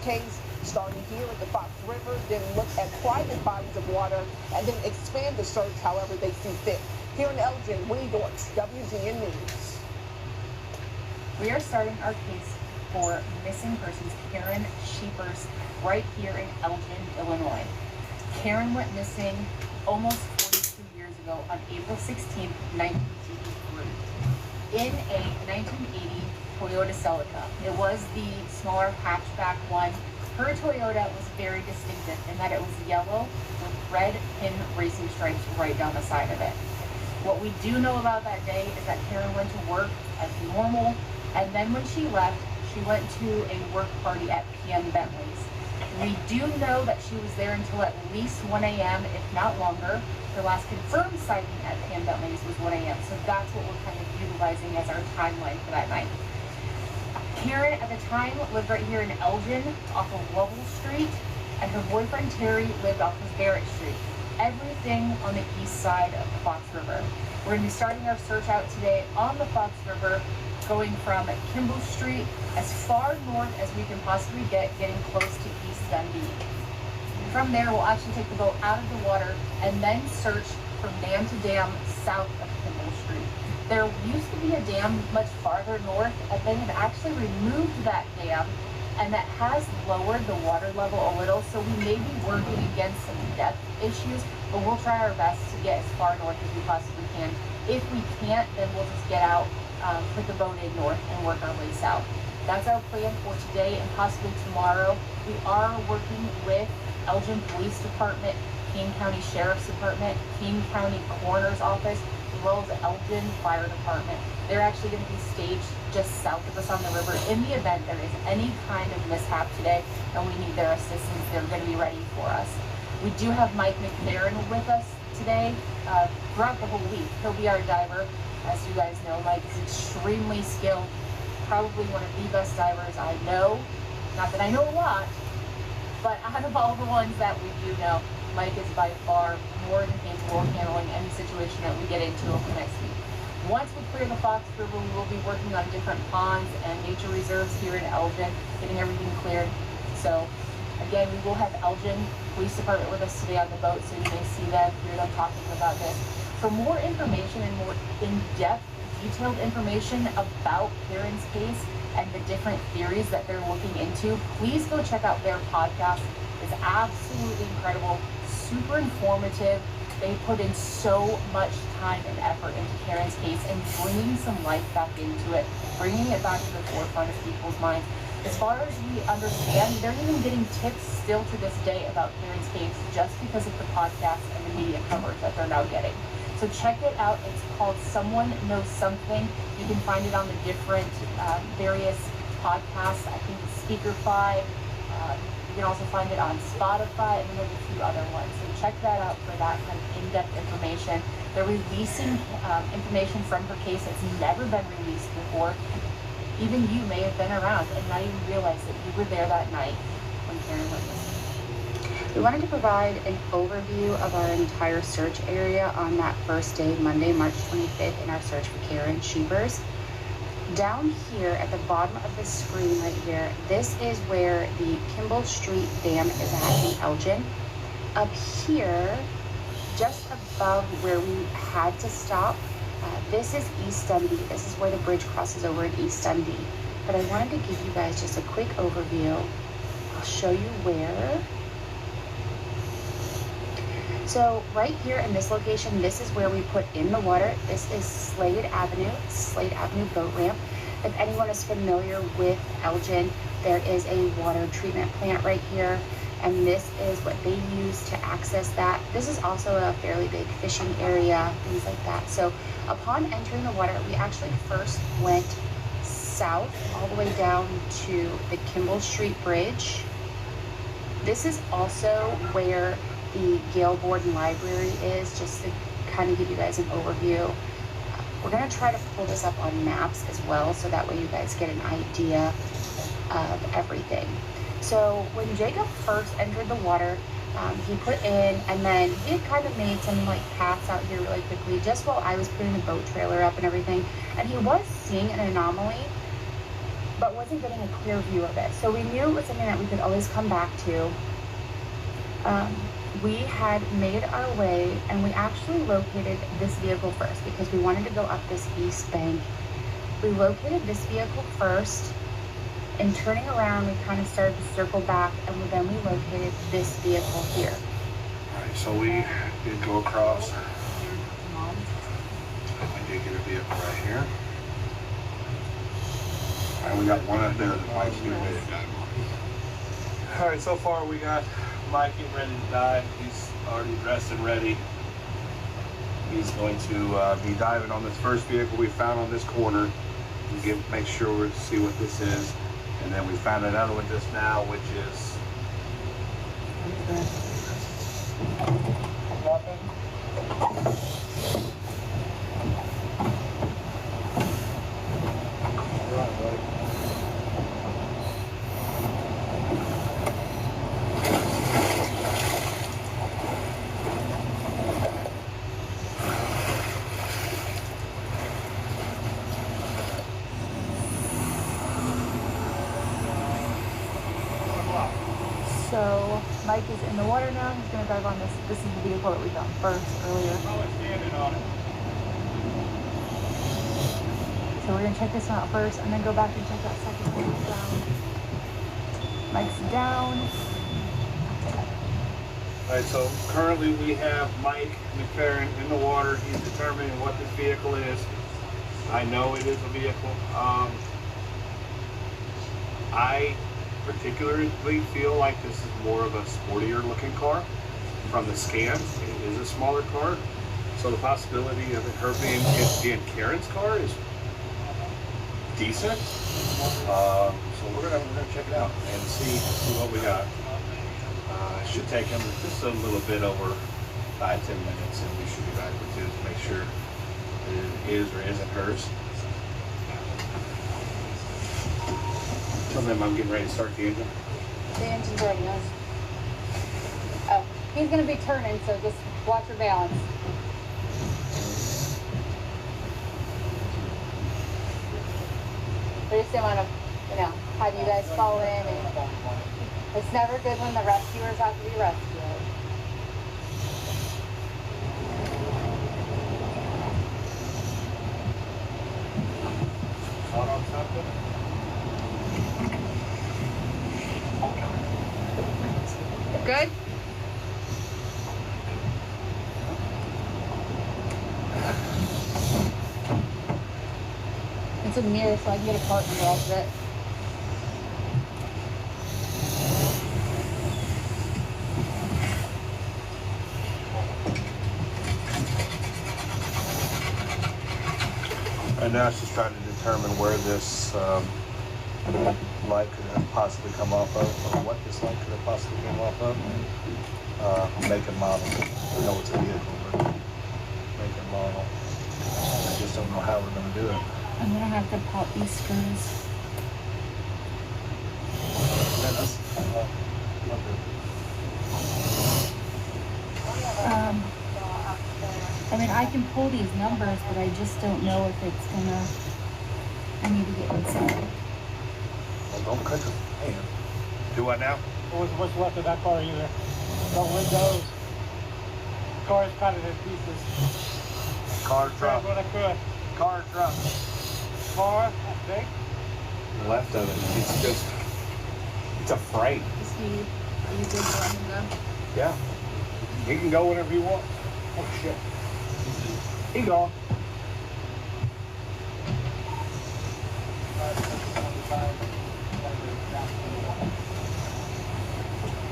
case, starting here at the Fox River, then look at private bodies of water, and then expand the search however they see fit. Here in Elgin, Winnie Dortch, WGN News. We are starting our case for missing persons Karen Sheepers right here in Elgin, Illinois. Karen went missing almost 42 years ago on April 16, 1983, in a 1980 Toyota Celica. It was the smaller hatchback one. Her Toyota was very distinctive in that it was yellow with red pin racing stripes right down the side of it. What we do know about that day is that Karen went to work as normal, and then when she left, she went to a work party at PM Bentley's. We do know that she was there until at least 1 a.m., if not longer. Her last confirmed sighting at PM Bentley's was 1 a.m., so that's what we're kind of utilizing as our timeline for that night. Karen, at the time, lived right here in Elgin off of Lovell Street, and her boyfriend Terry lived off of Barrett Street. Everything on the east side of the Fox River. We're going to be starting our search out today on the Fox River, going from Kimball Street as far north as we can possibly get, getting close to East Dundee. From there, we'll actually take the boat out of the water and then search from dam to dam south of Kimball Street. There used to be a dam much farther north, and they have actually removed that dam, and that has lowered the water level a little, so we may be working against some depth issues, but we'll try our best to get as far north as we possibly can. If we can't, then we'll just get out, put the boat in north, and work our way south. That's our plan for today and possibly tomorrow. We are working with Elgin Police Department, King County Sheriff's Department, King County Coroner's Office, as well as Elgin Fire Department. They're actually going to be staged just south of us on the river in the event there is any kind of mishap today and we need their assistance. They're going to be ready for us. We do have Mike McLaren with us today throughout the whole week. He'll be our diver. As you guys know, Mike is extremely skilled, probably one of the best divers I know. Not that I know a lot, but out of all the ones that we do know, Mike is by far more than capable of handling any situation that we get into over the next week. Once we clear the Fox River, we will be working on different ponds and nature reserves here in Elgin, getting everything cleared. So again, we will have Elgin Police Department with us today on the boat, so you may see them, hear them talking about this. For more information and more in-depth, detailed information about Karen's case and the different theories that they're looking into, please go check out their podcast. It's absolutely incredible, super informative. They put in so much time and effort into Karen's case and bringing some life back into it, bringing it back to the forefront of people's minds. As far as we understand, they're even getting tips still to this day about Karen's case just because of the podcast and the media coverage that they're now getting. So check it out. It's called Someone Knows Something. You can find it on the different various podcasts. I think it's Speakerfy. You can also find it on Spotify, and then there's a few other ones. So check that out for that kind of in-depth information. They're releasing information from her case that's never been released before. Even you may have been around and not even realize that you were there that night when Karen went missing. We wanted to provide an overview of our entire search area on that first day, Monday, March 25th, in our search for Karen Sheepers. Down here at the bottom of the screen right here, this is where the Kimball Street Dam is at in Elgin. Up here, just above where we had to stop, this is East Dundee. This is where the bridge crosses over in East Dundee. But I wanted to give you guys just a quick overview. I'll show you where. So right here in this location, this is where we put in the water. This is Slade Avenue boat ramp. If anyone is familiar with Elgin, there is a water treatment plant right here, and this is what they use to access that. This is also a fairly big fishing area, things like that. So upon entering the water, we actually first went south all the way down to the Kimball Street Bridge. This is also where the Gale Borden Library is, just to kind of give you guys an overview. We're going to try to pull this up on maps as well, so that way you guys get an idea of everything. So when Jacob first entered the water, he put in, and then he had kind of made some like paths out here really quickly just while I was putting the boat trailer up and everything, and he was seeing an anomaly. but wasn't getting a clear view of it. So we knew it was something that we could always come back to. We had made our way, and we actually located this vehicle first because we wanted to go up this east bank. We located this vehicle first. In turning around, we kind of started to circle back, and then we located this vehicle here. All right, so we did go across. I did get a vehicle right here. All right, we got one up there that Mike's getting ready to dive on. All right, so far we got Mike getting ready to dive. He's already dressed and ready. He's going to be diving on this first vehicle we found on this corner. Make sure we see what this is. And then we found another one just now, which is nothing. Right, buddy. So Mike is in the water now. He's going to dive on this. This is the vehicle that we found first earlier. Standing on it. So we're going to check this one out first and then go back and check that second one down. Mike's down. All right, so currently we have Mike McFerrin in the water. He's determining what this vehicle is. I know it is a vehicle. I particularly feel like this is more of a sportier looking car. From the scans, it is a smaller car. So the possibility of her being Karen's car is decent. So we're gonna check it out and see what we got. It should take him just a little bit over 5-10 minutes, and we should be back with it to make sure it is or isn't hers. Tell them I'm getting ready to start the engine. The engine's already on. Oh, he's going to be turning, so just watch your balance. We just didn't want to, have you guys fall in. And it's never good when the rescuers have to be rescued. Hot on something? Good? It's a mirror, so I can get a part and off it. Right now she's trying to determine where this light could have possibly come off of, or what this light could have possibly come off of. Make and model. I know it's a vehicle, but make and model. I just don't know how we're going to do it. I'm going to have to pop these screws. I mean, I can pull these numbers, but I just don't know if it's gonna. I need to get inside. Well, don't cut your hand. Do what now? What's left of that car either? The windows. Car's cut it in pieces. Car, truck. Grab what I could. Car, truck. Car, I think. Left of it. It's just, it's a freight. Is he? Are you good to let him go? Yeah. He can go whenever you want. Oh, shit. He gone.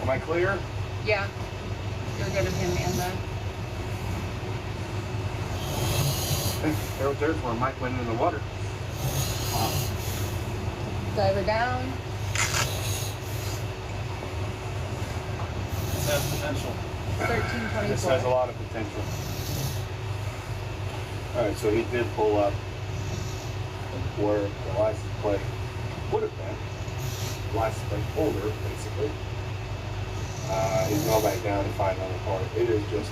Am I clear? Yeah. You're good of him and the. There's where Mike went in the water. Diver down. This has potential. 1324. This has a lot of potential. Alright, so he did pull up where the license plate would have been. The license plate holder, basically. He's going back down and find another part. It is just,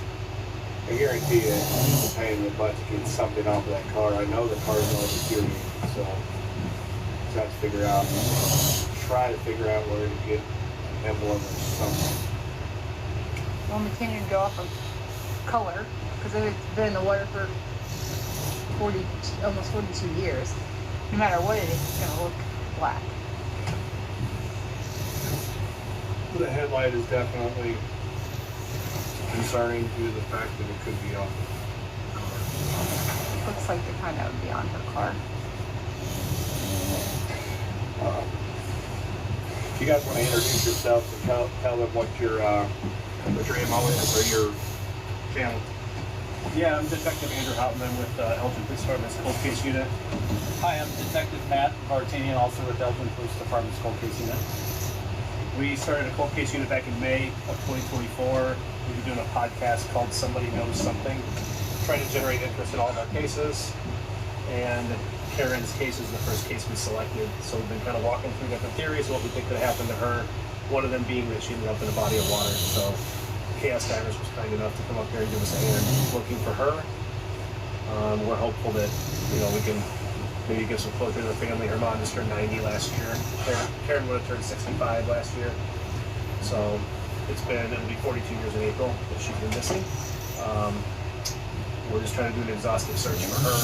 I guarantee you, it's a pain in the butt to get something off of that car. I know the car's on the security, so just have to try to figure out where to get emblem or something. Well, we can't even go off of color because it's been in the water for almost 42 years. No matter what it is, it's going to look black. The headlight is definitely concerning due to the fact that it could be off the car. Looks like the kind that would be on her car. If you guys want to introduce yourselves and tell them what your MO is or your channel. Yeah, I'm Detective Andrew Hauptman with Elgin Police Department's Cold Case Unit. Hi, I'm Detective Matt Vartanian, also with Elgin Police Department's Cold Case Unit. We started a cold case unit back in May of 2024. We were doing a podcast called Somebody Knows Something, trying to generate interest in all of our cases. And Karen's case is the first case we selected. So we've been kind of walking through different theories, what we think could happen to her. One of them being that she ended up in a body of water. So Chaos Divers was kind enough to come up here and give us a hand looking for her. We're hopeful that, we can maybe give some closure to the family. Her mom just turned 90 last year. Karen would have turned 65 last year. So it'll be 42 years in April that she's been missing. We're just trying to do an exhaustive search for her.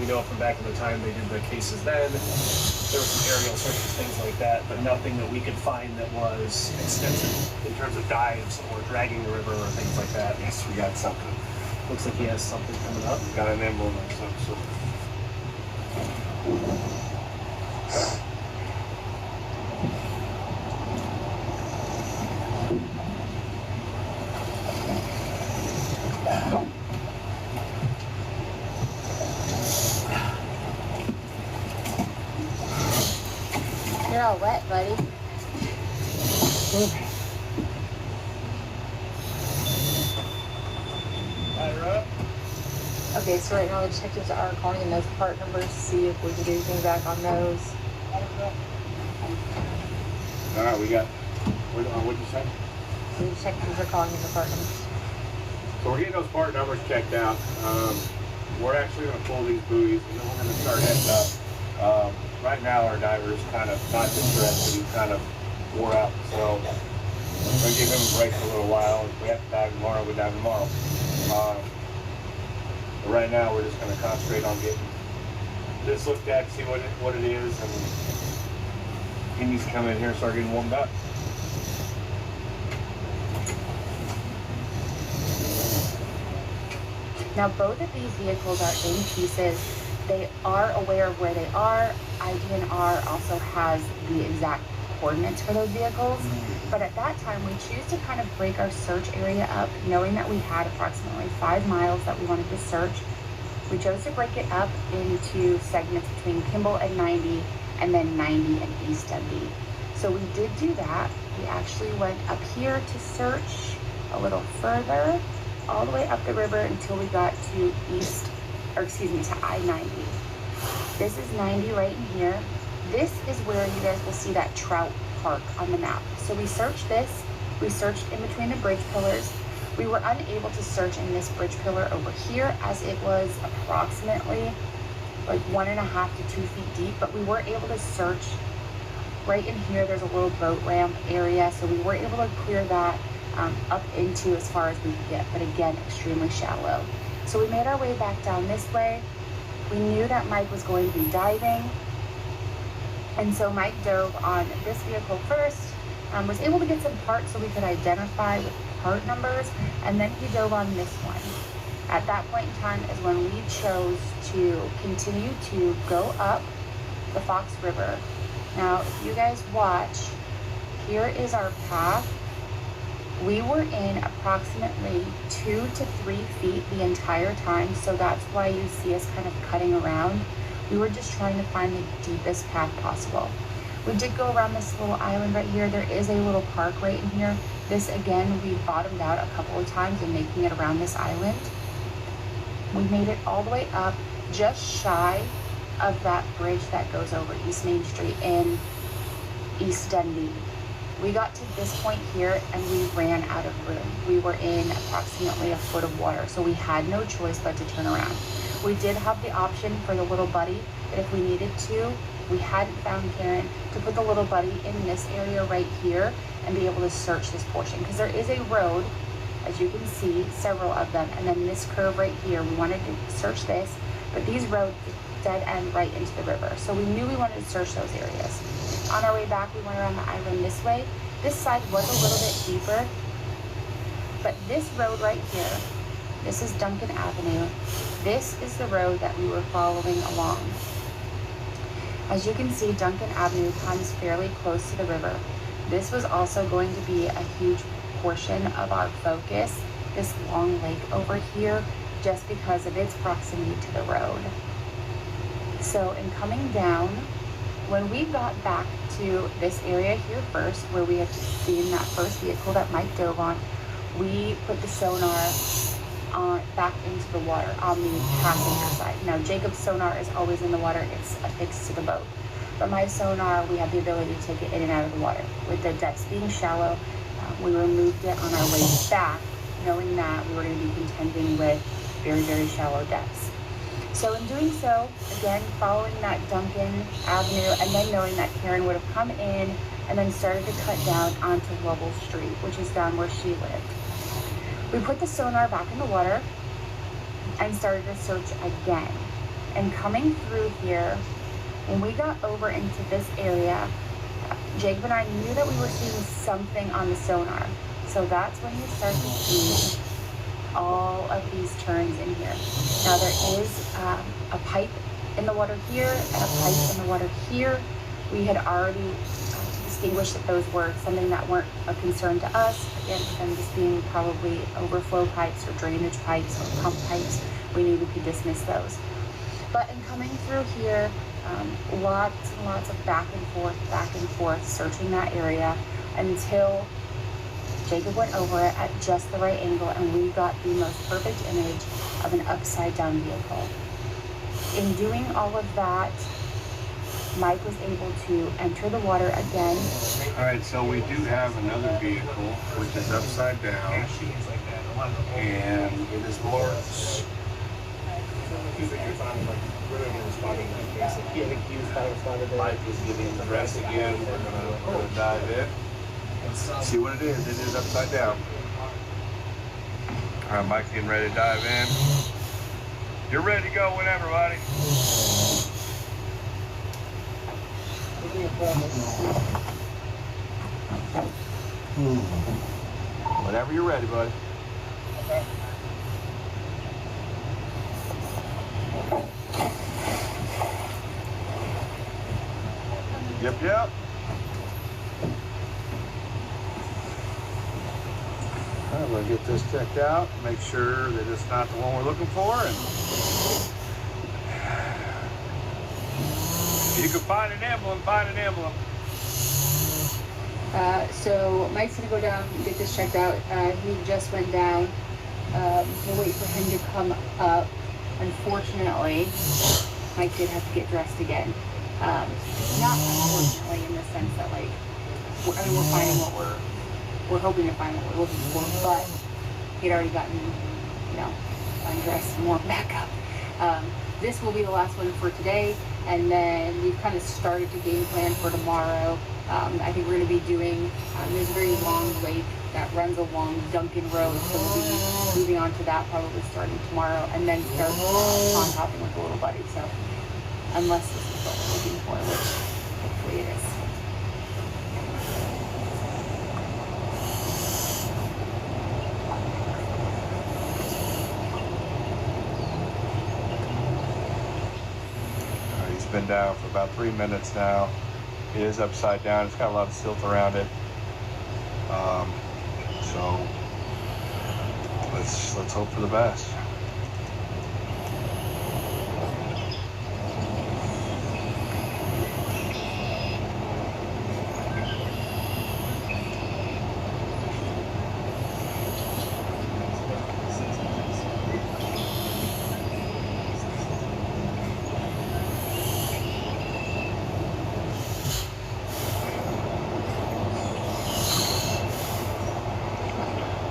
We know from back in the time they did the cases then, there were some aerial searches, things like that, but nothing that we could find that was extensive in terms of dives or dragging the river or things like that. Yes, we got something. Looks like he has something coming up. Got an emblem or some sort. You're all wet, buddy. Ladder up. Okay, so right now the detectives are calling in those part numbers to see if we can do anything back on those. All right, we got. What'd you say? So the detectives are calling in the part numbers. So we're getting those part numbers checked out. We're actually going to pull these buoys, and then we're going to start heading up. Right now, our diver's kind of not distressed, but he's kind of wore out. So we're going to give him a break for a little while. If we have to dive tomorrow, we dive tomorrow. But right now, we're just going to concentrate on getting this looked at, see what it is, and he needs to come in here and start getting warmed up. Now both of these vehicles are in pieces. They are aware of where they are. IDNR also has the exact coordinates for those vehicles. But at that time, we choose to kind of break our search area up, knowing that we had approximately 5 miles that we wanted to search. We chose to break it up into segments between Kimball and 90, and then 90 and East Dundee. So we did do that. We actually went up here to search a little further, all the way up the river until we got to to I-90. This is 90 right in here. This is where you guys will see that trout park on the map. So we searched this. We searched in between the bridge pillars. We were unable to search in this bridge pillar over here as it was approximately like 1.5 to 2 feet deep, but we were able to search right in here. There's a little boat ramp area, so we were able to clear that up into as far as we could get, but again, extremely shallow. So we made our way back down this way. We knew that Mike was going to be diving, and so Mike dove on this vehicle first, was able to get some parts so we could identify with part numbers, and then he dove on this one. At that point in time is when we chose to continue to go up the Fox River. Now, if you guys watch, here is our path. We were in approximately 2 to 3 feet the entire time, so that's why you see us kind of cutting around. We were just trying to find the deepest path possible. We did go around this little island right here. There is a little park right in here. This, again, we bottomed out a couple of times in making it around this island. We made it all the way up, just shy of that bridge that goes over East Main Street in East Dundee. We got to this point here and we ran out of room. We were in approximately 1 foot of water, so we had no choice but to turn around. We did have the option for the little buddy that if we needed to, we hadn't found Karen, to put the little buddy in this area right here and be able to search this portion. Because there is a road, as you can see, several of them, and then this curve right here, we wanted to search this, but these roads dead end right into the river. So we knew we wanted to search those areas. On our way back, we went around the island this way. This side was a little bit deeper, but this road right here, this is Duncan Avenue. This is the road that we were following along. As you can see, Duncan Avenue comes fairly close to the river. This was also going to be a huge portion of our focus, this long lake over here, just because of its proximity to the road. So in coming down, when we got back to this area here first, where we had seen that first vehicle that Mike dove on, we put the sonar back into the water on the passenger side. Now Jacob's sonar is always in the water, it's affixed to the boat. But my sonar, we have the ability to take it in and out of the water. With the depths being shallow, we removed it on our way back, knowing that we were going to be contending with very, very shallow depths. So in doing so, again, following that Duncan Avenue, and then knowing that Karen would have come in and then started to cut down onto Lovell Street, which is down where she lived. We put the sonar back in the water and started to search again. And coming through here, when we got over into this area, Jacob and I knew that we were seeing something on the sonar. So that's when you start to see all of these turns in here. Now there is a pipe in the water here and a pipe in the water here. We had already distinguished that those were something that weren't a concern to us. Again, them just being probably overflow pipes or drainage pipes or pump pipes, we knew we could dismiss those. But in coming through here, lots and lots of back and forth, searching that area until Jacob went over it at just the right angle and we got the most perfect image of an upside down vehicle. In doing all of that, Mike was able to enter the water again. All right, so we do have another vehicle which is upside down, and it is marked. Mike is giving the rest again. We're gonna dive in. See what it is. It is upside down. All right, Mike's getting ready to dive in. You're ready to go whenever, buddy. Whenever you're ready, buddy. Okay. Yep. All right, we'll get this checked out, make sure that it's not the one we're looking for, and you can find an emblem, So Mike's gonna go down and get this checked out. He just went down. We'll wait for him to come up. Unfortunately, Mike did have to get dressed again. Not unfortunately in the sense that we're finding what we're hoping to find what we're looking for, but he'd already gotten, undressed and warmed back up. This will be the last one for today, and then we've kind of started to game plan for tomorrow. I think we're going to be doing, there's a very long lake that runs along Duncan Road, so we'll be moving on to that probably starting tomorrow, and then start pond hopping with the little buddy. So unless this is what we're looking for, which hopefully it is. He's been down for about 3 minutes now. It is upside down. It's got a lot of silt around it. So let's hope for the best.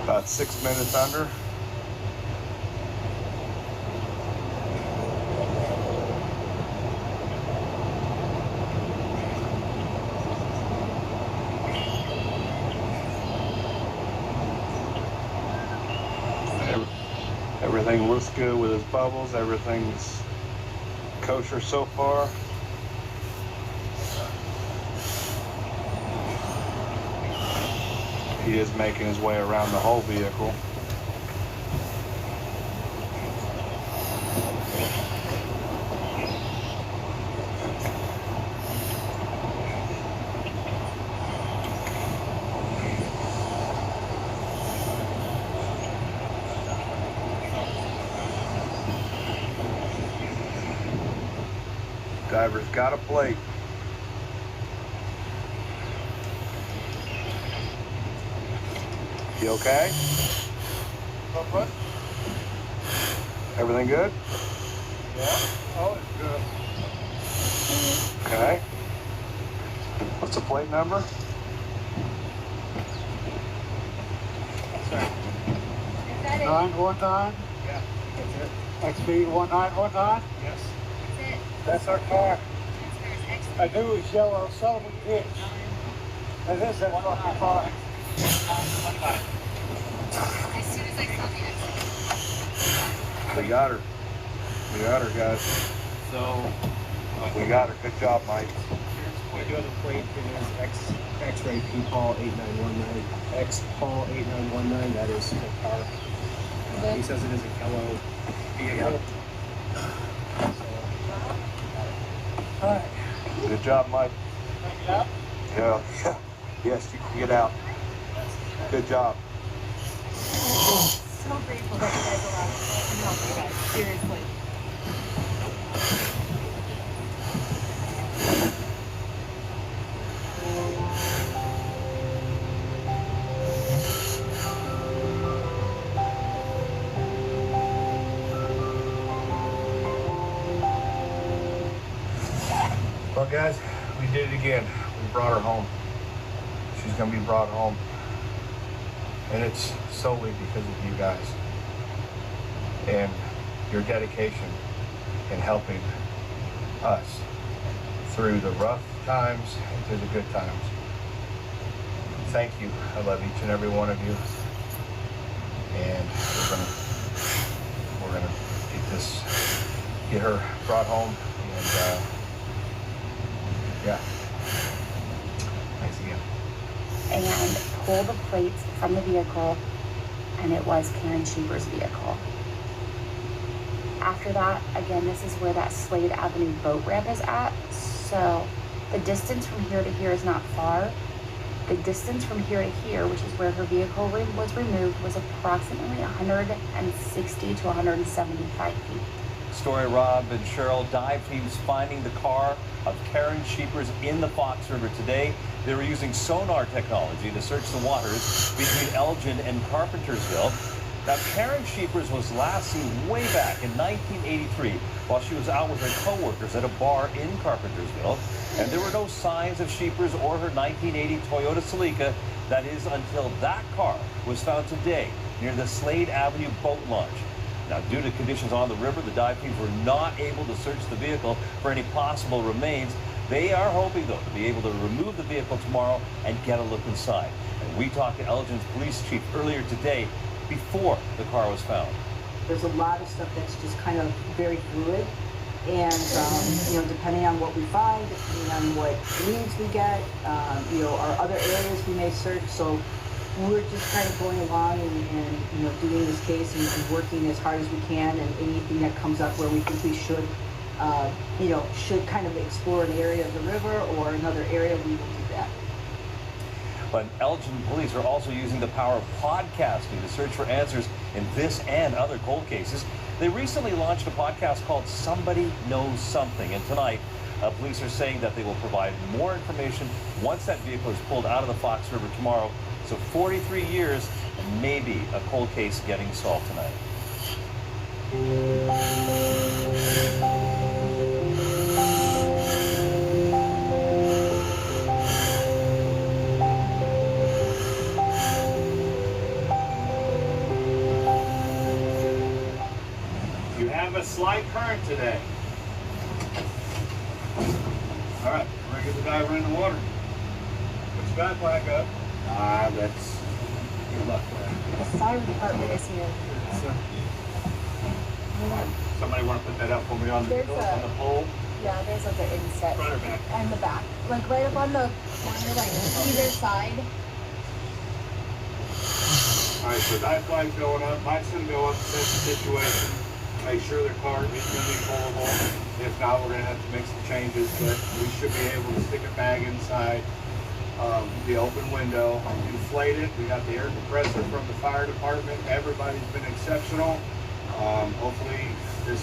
About 6 minutes under. Everything looks good with his bubbles. Everything's kosher so far. He is making his way around the whole vehicle. Driver's got a plate. You okay? What? Everything good? Yeah. Oh, it's good. Okay. What's the plate number? Sorry. 919. Yeah, that's it. XB 1919. Yes. That's our car. I knew it was yellow, Sullivan Ditch. That is that fucking car. As soon as I saw the exit. We got her. We got her, guys. So, We got her. Good job, Mike. we do have a plate. It is X-ray P Paul 8919. X Paul 8919. That is the car. He says it is a yellow vehicle. Alright. Good job, Mike. Yeah. Yeah. Yes, you can get out. Good job. So grateful that you guys allowed me to help you guys. Seriously. Well, guys, we did it again. We brought her home. She's gonna be brought home. And it's solely because of you guys and your dedication in helping us through the rough times and through the good times. Thank you. I love each and every one of you. And we're gonna get her brought home, and yeah. Thanks again. And pull the plates from the vehicle, and it was Karen Sheeper's vehicle. After that, again, this is where that Slade Avenue boat ramp is at. So the distance from here to here is not far. The distance from here to here, which is where her vehicle was removed, was approximately 160 to 175 feet. Story Rob and Cheryl, dive teams finding the car of Karen Sheepers in the Fox River today. They were using sonar technology to search the waters between Elgin and Carpentersville. Now, Karen Sheepers was last seen way back in 1983 while she was out with her co-workers at a bar in Carpentersville. And there were no signs of Sheepers or her 1980 Toyota Celica. That is until that car was found today near the Slade Avenue boat launch. Now, due to conditions on the river, the dive teams were not able to search the vehicle for any possible remains. They are hoping, though, to be able to remove the vehicle tomorrow and get a look inside. And we talked to Elgin's police chief earlier today before the car was found. There's a lot of stuff that's just kind of very fluid. And, depending on what we find, depending on what leads we get, our other areas we may search. So we're just kind of going along and doing this case and working as hard as we can, and anything that comes up where we think we should kind of explore an area of the river or another area, we will do that. But Elgin police are also using the power of podcasting to search for answers in this and other cold cases. They recently launched a podcast called Somebody Knows Something, and tonight police are saying that they will provide more information once that vehicle is pulled out of the Fox River tomorrow. So 43 years and maybe a cold case getting solved tonight. You have a slight current today. All right, we're gonna get the diver in the water. Put your back flag up. That's good luck. The fire department is here. Somebody want to put that up for me on the pole? Yeah, there's like an inset. Front or back? And the back. Like right up on the corner, like either side. Alright, so dive flag's going up. Mine's going to go up, assess the situation. Make sure their car is going to be pullable. If not, we're going to have to make some changes, but we should be able to stick a bag inside the open window, inflate it. We got the air compressor from the fire department. Everybody's been exceptional. Hopefully this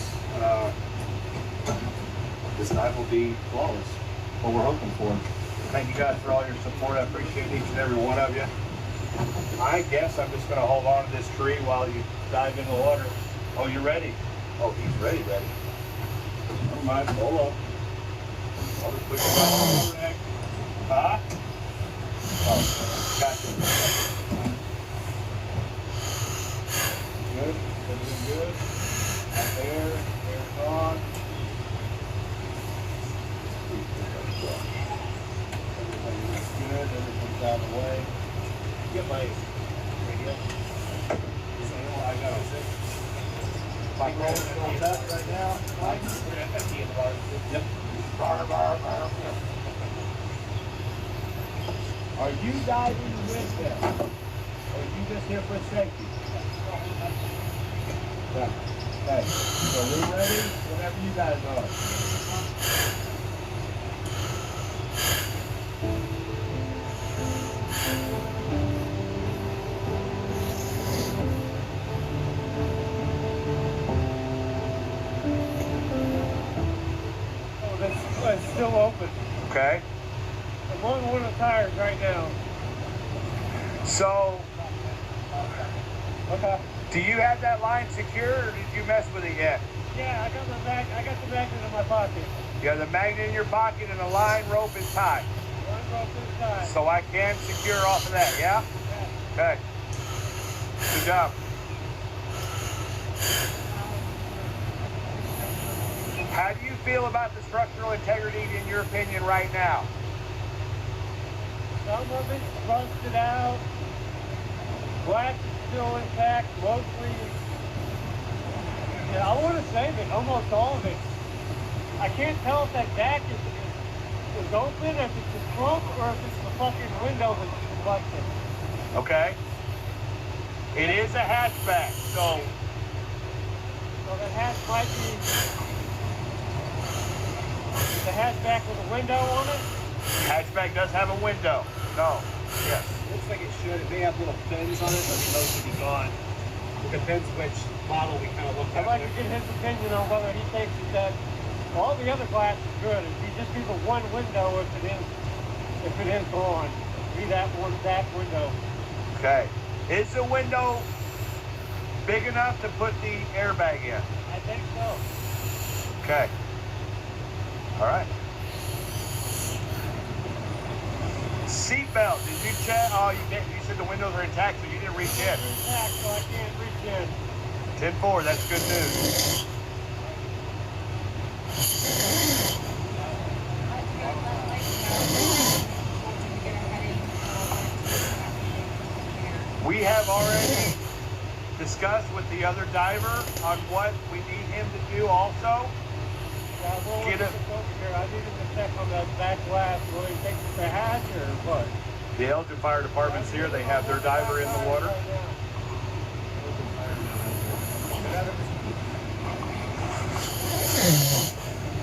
dive will be flawless. What we're hoping for. Thank you guys for all your support. I appreciate each and every one of you. I guess I'm just going to hold on to this tree while you dive in the water. Oh, you ready? Oh, he's ready. Never mind. Hold on. I'll just put you right on the neck. Huh? Oh, gotcha. Good. Everything good. Out there. Air's on. Everything's good. Everything's out of the way. Get my radio. I got it. My phone is up right now. Mike, we're at 50 in the water. Yep. Are you diving with them? Or are you just here for safety? Yeah. Okay. So we're ready whenever you guys are. It's still open. Okay. I'm on one of the tires right now. So, okay. Do you have that line secure, or did you mess with it yet? Yeah, I got the magnet in my pocket. You have the magnet in your pocket, and the line rope is tied. Line rope is tied. So I can secure off of that, yeah? Yeah. Okay. Good job. How do you feel about the structural integrity in your opinion right now? Some of it's rusted out. Black is still intact, mostly. Yeah, I want to say that almost all of it. I can't tell if that back is open, if it's the trunk, or if it's the fucking window that's deflected. Okay. It is a hatchback, so the hatch might be. The hatchback with a window on it? Hatchback does have a window. No. Yes. Looks like it should. It may have little fins on it, but those should be gone. It depends which model we kind of look at. I'd like to get his opinion on whether he thinks that all the other glass is good. If you just do the one window, if it is gone, be that window. Okay. Is the window big enough to put the airbag in? I think so. Okay. All right. Seatbelt. Did you check? Oh, you said the windows are intact, so you didn't reach in. They're intact, so I can't reach in. 10-4. That's good news. We have already discussed with the other diver on what we need him to do also. Get it. I need him to check on that back glass. Will he take the hatch or what? The Elgin Fire Department's here. They have their diver in the water.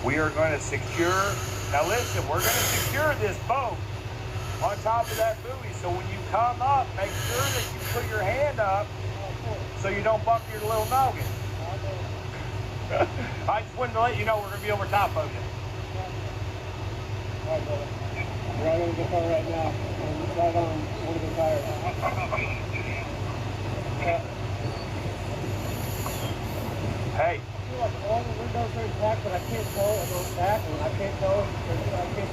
We are going to secure. Now listen, we're going to secure this boat on top of that buoy. So when you come up, make sure that you put your hand up so you don't bump your little noggin. I just wanted to let you know we're going to be over top of you. All right, brother. We're right over the car right now. I'm right on one of the tires. Hey. I feel like all the windows are intact, but I can't tell on the back one. I can't tell if it's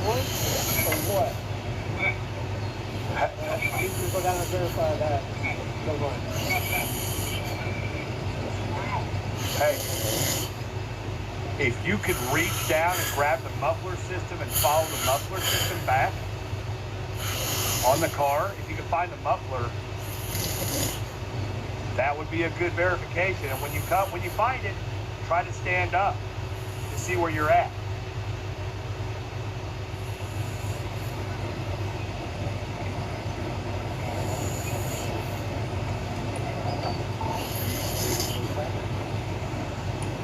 wood or what. I need to go down and verify that. Go on. Hey, if you could reach down and grab the muffler system and follow the muffler system back on the car, if you could find the muffler, That would be a good verification. And when you find it, try to stand up to see where you're at.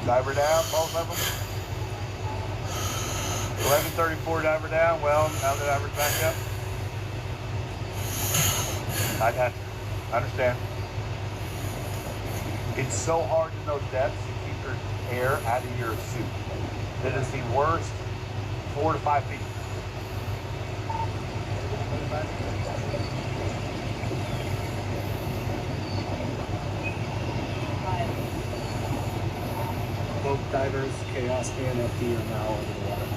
Diver down, both of them. 1134 diver down. Well, now the diver's back up. I got you. I understand. It's so hard in those depths to keep your air out of your suit. That is the worst 4 to 5 feet. Both divers, Chaos and FD, are now under the water.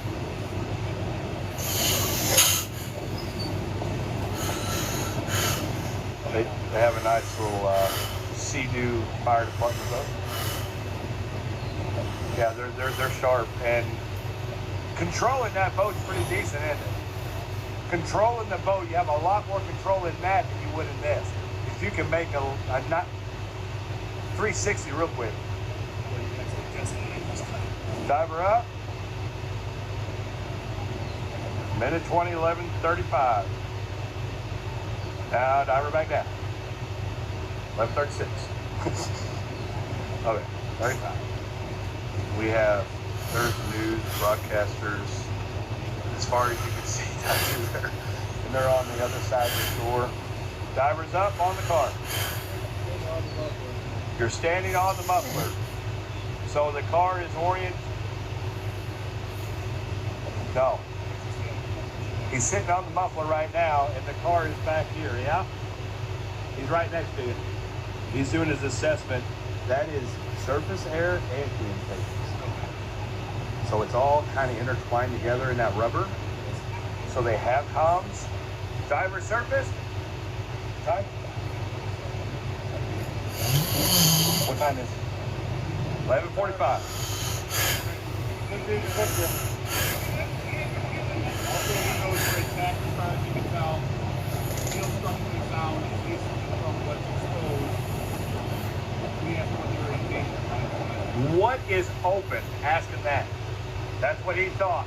They have a nice little Sea-Doo fire department boat. Yeah, they're sharp, and controlling that boat's pretty decent, isn't it? Controlling the boat, you have a lot more control in that than you would in this. If you can make a not 360 real quick. Diver up. Minute 20, 11:35. Now diver back down. 11:36. Okay, 35. We have there's news broadcasters as far as you can see down through there, and they're on the other side of the shore. Divers up on the car. You're standing on the muffler, so the car is oriented. No. He's sitting on the muffler right now, and the car is back here, yeah? He's right next to you. He's doing his assessment. That is surface air and communications. So it's all kind of intertwined together in that rubber. So they have comms. Diver surface. Time? What time is it? 11:45. What is open? Ask him that. That's what he thought.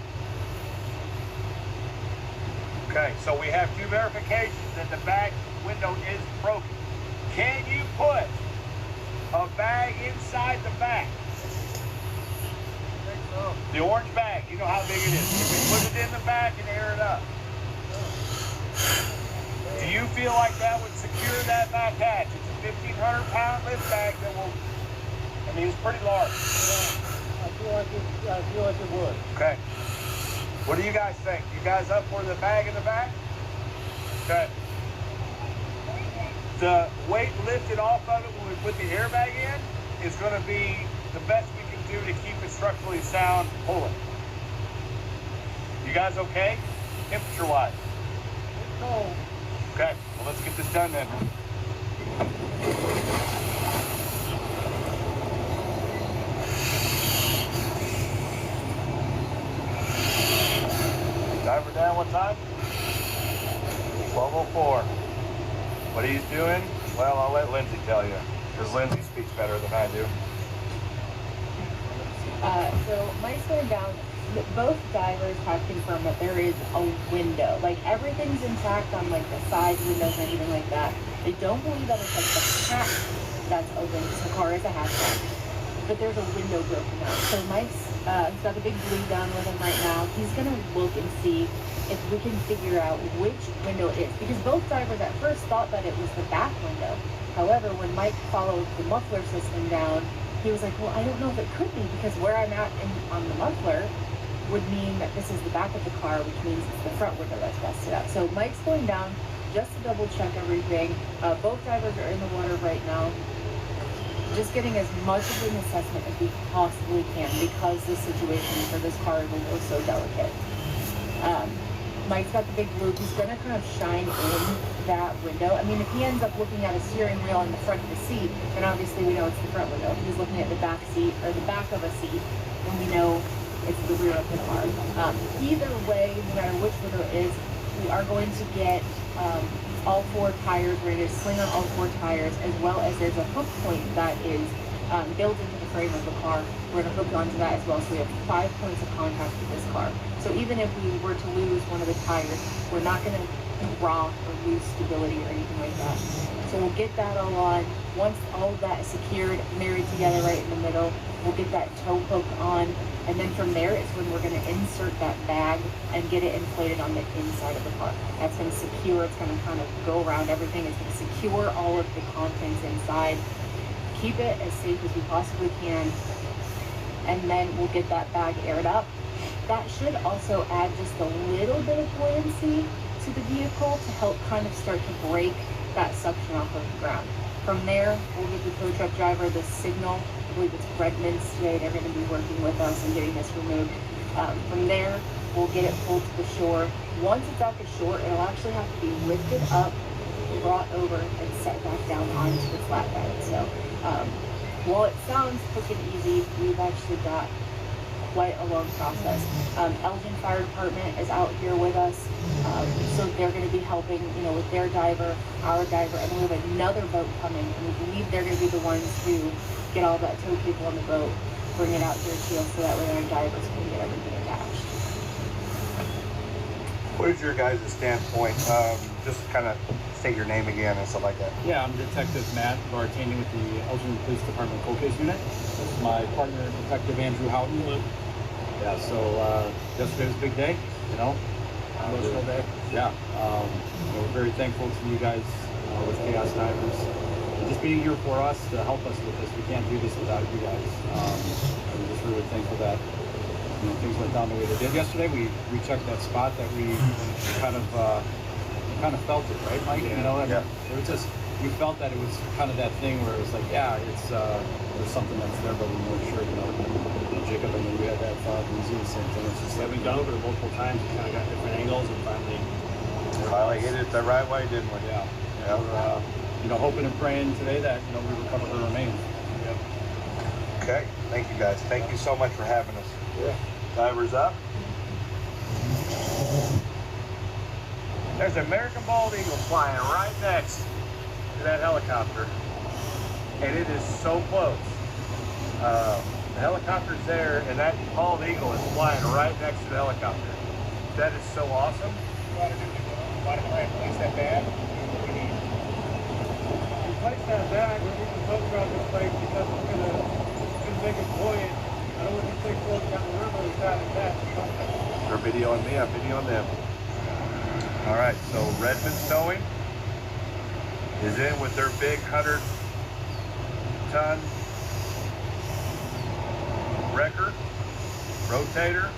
Okay, so we have two verifications that the bag window is broken. Can you put a bag inside the back? The orange bag, you know how big it is. Can we put it in the back and air it up? Do you feel like that would secure that back hatch? It's a 1,500-pound lift bag that will, I mean, it's pretty large. I feel like it would. Okay. What do you guys think? You guys up for the bag in the back? Okay. The weight lifted off of it with the airbag in is going to be the best we can do to keep it structurally sound pulling. You guys okay? Temperature-wise? It's cold. Okay, well, let's get this done then. Diver down, what time? 12:04. What he's doing? Well, I'll let Lindsay tell you, because Lindsay speaks better than I do. So Mike's going down. Both divers have confirmed that there is a window. Like everything's intact on like the side windows and anything like that. They don't believe that it's like the hatch that's open because the car is a hatchback. But there's a window broken out. So Mike's he's got the big blue down with him right now. He's gonna look and see if we can figure out which window it is. Because both divers at first thought that it was the back window. However, when Mike followed the muffler system down, he was like, well, I don't know if it could be because where I'm at on the muffler would mean that this is the back of the car, which means it's the front window that's busted out. So Mike's going down just to double check everything. Both divers are in the water right now. Just getting as much of an assessment as we possibly can because the situation for this car window is so delicate. Mike's got the big loop. He's going to kind of shine in that window. I mean, if he ends up looking at a steering wheel in the front of the seat, then obviously we know it's the front window. If he's looking at the back seat or the back of a seat, then we know it's the rear of the car. Either way, no matter which window it is, we are going to get all 4 tires. We're going to sling on all 4 tires, as well as there's a hook point that is built into the frame of the car. We're going to hook onto that as well. So we have 5 points of contact with this car. So even if we were to lose one of the tires, we're not going to rock or lose stability or anything like that. So we'll get that all on. Once all of that is secured, married together right in the middle, we'll get that tow hook on. And then from there is when we're going to insert that bag and get it inflated on the inside of the car. That's going to secure, it's going to kind of go around everything. It's going to secure all of the contents inside. Keep it as safe as we possibly can. And then we'll get that bag aired up. That should also add just a little bit of buoyancy to the vehicle to help kind of start to break that suction off of the ground. From there, we'll give the tow truck driver the signal. I believe it's Redmond's today. They're going to be working with us and getting this removed. From there, we'll get it pulled to the shore. Once it's at the shore, it'll actually have to be lifted up, brought over, and set back down onto the flatbed. So while it sounds quick and easy, we've actually got quite a long process. Elgin Fire Department is out here with us, so they're going to be helping, with their diver, our diver, and then we have another boat coming, and we believe they're going to be the ones to get all that tow cable on the boat, bring it out here to us, so that way our divers can get everything attached. What is your guys' standpoint? Just kind of state your name again and stuff like that. Yeah, I'm Detective Matt Vartanian with the Elgin Police Department Cold Case Unit. This is my partner, Detective Andrew Houghton. Yeah, so yesterday was a big day, emotional day. Yeah, we're very thankful to you guys with Chaos Divers. Just being here for us to help us with this. We can't do this without you guys. I'm just really thankful that things went down the way they did yesterday. We checked that spot that we kind of felt it, right, Mike? Yeah. It was just, we felt that it was kind of that thing where it was like, yeah, it's there's something that's there, but we weren't sure, Jacob, I mean, we had that thought, and the same thing. It's just, we've done over it multiple times, we kind of got different angles, and finally hit it the right way, didn't we? Yeah. We're, hoping and praying today that, we recover her remains. Yep. Okay, thank you guys. Thank you so much for having us. Yeah. Divers up. There's an American bald eagle flying right next to that helicopter, and it is so close. The helicopter's there, and that bald eagle is flying right next to the helicopter. That is so awesome. Why don't I place that bag? Replace that bag, we need to talk about this place because it's gonna make it buoyant. I don't want these things floating down the river and that and that. They're videoing me, I'm videoing them. All right, so Redmond's Towing is in with their big 100-ton wrecker, rotator.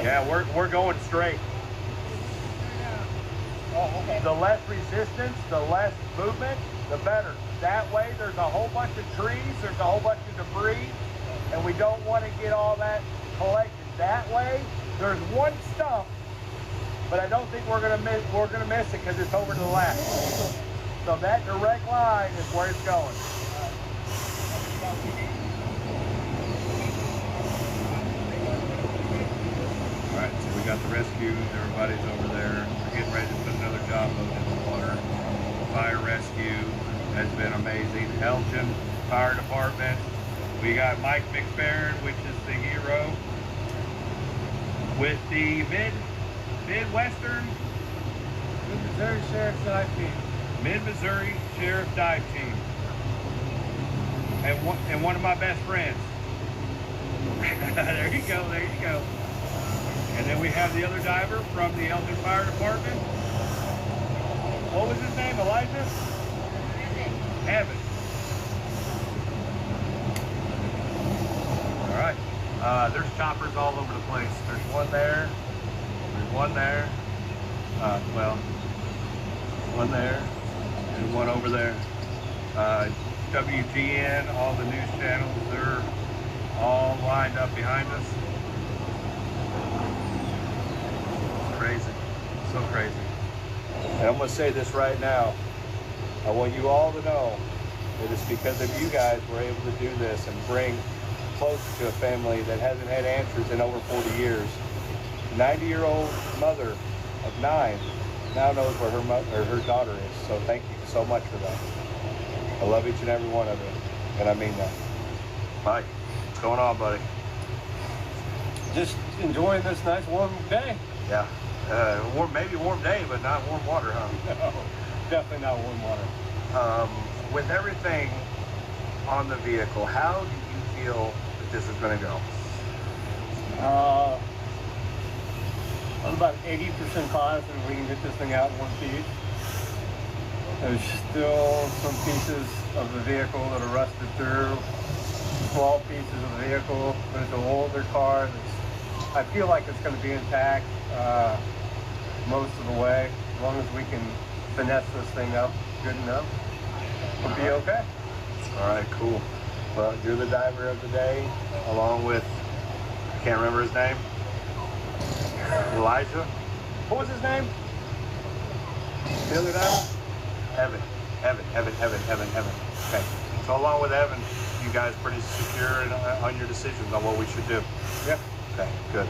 Yeah, we're going straight. Oh, okay. The less resistance, the less movement, the better. That way there's a whole bunch of trees, there's a whole bunch of debris, and we don't want to get all that collected. That way, there's one stump, but I don't think we're gonna miss it because it's over to the left. So that direct line is where it's going. All right, so we got the rescues, everybody's over there. We're getting ready to put another job load in the water. Fire rescue has been amazing. Elgin Fire Department. We got Mike McFerrin, which is the hero, with the Midwestern Missouri Sheriff's Dive Team. Mid-Missouri Sheriff Dive Team. And one of my best friends. There you go, there you go. And then we have the other diver from the Elgin Fire Department. What was his name, Elijah? Evan. All right. There's choppers all over the place. There's one there. There's one there. One there. And one over there. WGN, all the news channels, they're all lined up behind us. It's crazy. So crazy. And I'm going to say this right now. I want you all to know that it's because of you guys we're able to do this and bring close to a family that hasn't had answers in over 40 years. 90-year-old mother of 9 now knows where her daughter is. So thank you so much for that. I love each and every one of you, and I mean that. Mike, what's going on, buddy? Just enjoying this nice warm day. Yeah, maybe warm day, but not warm water, huh? No, definitely not warm water. With everything on the vehicle, how do you feel that this is going to go? I'm about 80% positive we can get this thing out in one piece. There's still some pieces of the vehicle that are rusted through, small pieces of the vehicle. There's an older car that's, I feel like it's going to be intact most of the way. As long as we can finesse this thing up good enough, we'll be okay. All right, cool. Well, you're the diver of the day, along with, I can't remember his name, Elijah. What was his name? The other diver? Evan. Okay. So along with Evan, you guys pretty secure on your decisions on what we should do? Yeah. Okay, good.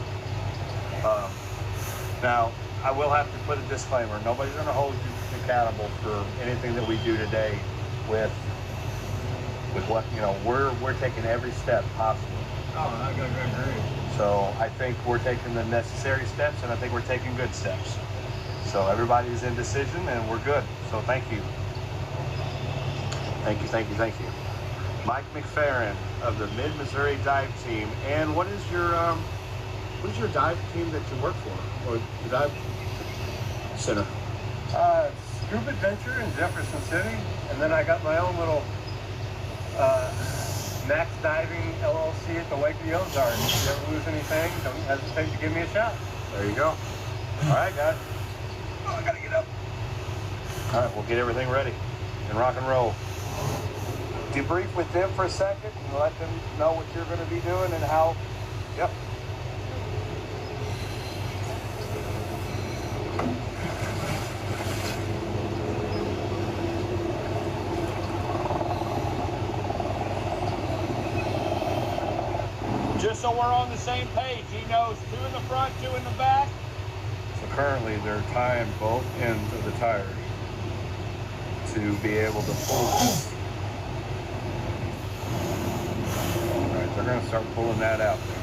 Now, I will have to put a disclaimer. Nobody's going to hold you accountable for anything that we do today with what, you know, we're taking every step possible. Oh, I agree. So I think we're taking the necessary steps, and I think we're taking good steps. So everybody's in decision, and we're good. So thank you. Thank you. Mike McFerrin of the Mid-Missouri Dive Team. And what is your dive team that you work for, or the dive center? Scuba Adventure in Jefferson City, and then I got my own little Max Diving LLC at the Lake of the Ozarks. If you ever lose anything, don't hesitate to give me a shot. There you go. All right, guys. Oh, I gotta get up. All right, we'll get everything ready and rock and roll. Debrief with them for a second and let them know what you're going to be doing and how. Yep. Just so we're on the same page, he knows 2 in the front, 2 in the back. So currently they're tying both ends of the tires to be able to pull this. All right, they're going to start pulling that out there.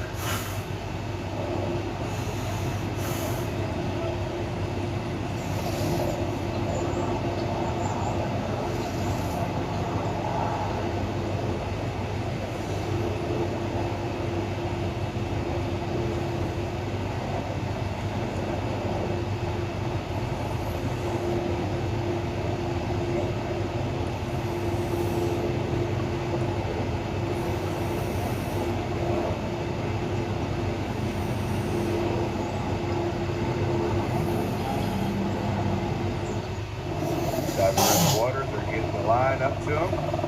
Diving in the water, they're getting the line up to them.